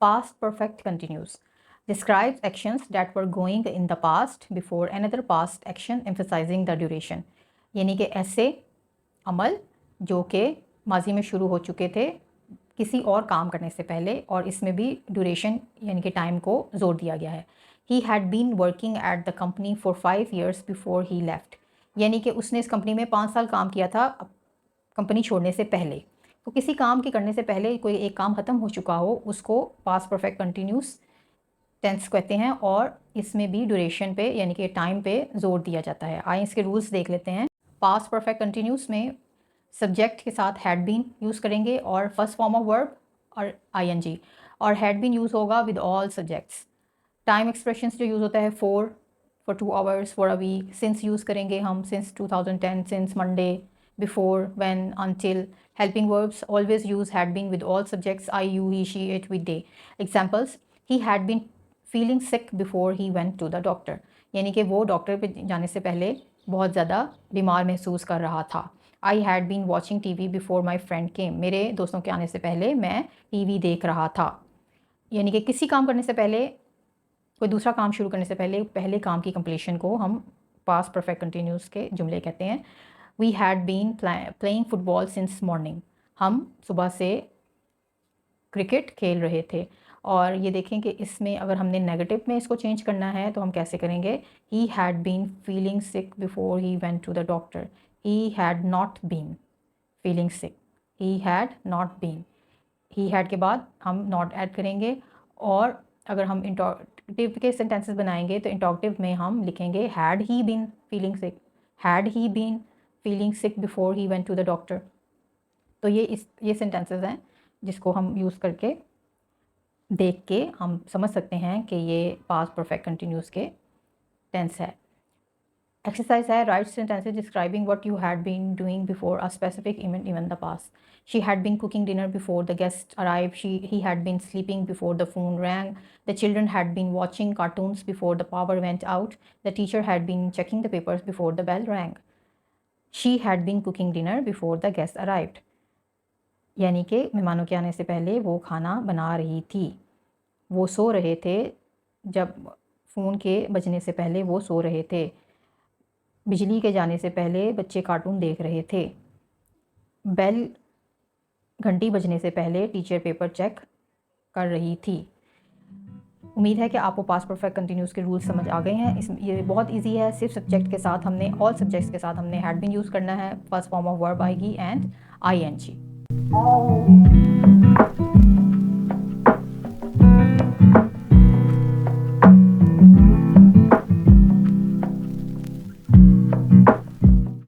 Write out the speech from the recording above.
Past perfect continuous describes actions that were going in the past before another past action emphasizing the duration. यानी कि ऐसे अमल जो कि माजी में शुरू हो चुके थे किसी और काम करने से पहले, और इसमें भी ड्यूरेशन यानी कि टाइम को जोर दिया गया है. He had been working at the company for 5 years before he left. यानी कि उसने इस कंपनी में 5 साल काम किया था कंपनी छोड़ने से पहले. तो किसी काम के करने से पहले कोई एक काम ख़त्म हो चुका हो उसको पास्ट परफेक्ट कंटिन्यूस टेंस कहते हैं, और इसमें भी ड्यूरेशन पे यानी कि टाइम पे जोर दिया जाता है. आइए इसके रूल्स देख लेते हैं. पास्ट परफेक्ट कंटिन्यूस में सब्जेक्ट के साथ हैड बीन यूज़ करेंगे और फर्स्ट फॉर्म ऑफ वर्ब और आईएनजी, और हैड बीन यूज़ होगा with all subjects. Time expressions जो यूज़ होता है for 2 hours, for a week. Since use करेंगे हम since 2010, since Monday, before, when, until. Helping verbs always use had been with all subjects I, you, he, she, it, with they. Examples: he had been feeling sick before he went to the doctor. यानी कि वो doctor पे जाने से पहले बहुत ज़्यादा बीमार महसूस कर रहा था. I had been watching TV before my friend came. मेरे दोस्तों के आने से पहले मैं टीवी देख रहा था. यानी कि किसी काम करने से पहले, कोई दूसरा काम शुरू करने से पहले, पहले काम की कंप्लीशन को हम पास्ट परफेक्ट कंटिन्यूस के जुमले कहते हैं. We had been playing football since morning. हम सुबह से क्रिकेट खेल रहे थे. और ये देखें कि इसमें अगर हमने नेगेटिव में इसको चेंज करना है तो हम कैसे करेंगे. He had been feeling sick before he went to the doctor. He had not been feeling sick. He had not been. He had के बाद हम नॉट ऐड करेंगे. और अगर हम इंटरोगेटिव के सेंटेंसेस बनाएंगे तो इंटरोगेटिव में हम लिखेंगे had he been feeling sick. Had he been feeling sick before he went to the doctor. तो ये सेंटेंसेस हैं जिसको हम यूज़ करके देख के हम समझ सकते हैं कि ये पास्ट परफेक्ट कंटिन्यूस के टेंस है. एक्सरसाइज है write sentences describing what you had been doing before a specific event in the past. She had been cooking dinner before the guest arrive. He had been sleeping before the phone rang. The children had been watching cartoons before the power went out. The teacher had been checking the papers before the bell rang. She had been cooking dinner before the guest arrived. यानी कि मेहमानों के आने से पहले वो खाना बना रही थी. वो सो रहे थे. जब फ़ोन के बजने से पहले वो सो रहे थे. बिजली के जाने से पहले बच्चे कार्टून देख रहे थे. बेल घंटी बजने से पहले टीचर पेपर चेक कर रही थी. उम्मीद है कि आपको पास्ट परफेक्ट कंटिन्यूस के रूल्स समझ आ गए हैं. ये बहुत इजी है. सिर्फ सब्जेक्ट के साथ हमने, ऑल सब्जेक्ट्स के साथ हमने हैड बीन यूज़ करना है. फर्स्ट फॉर्म ऑफ वर्ब आएगी एंड आईएनजी.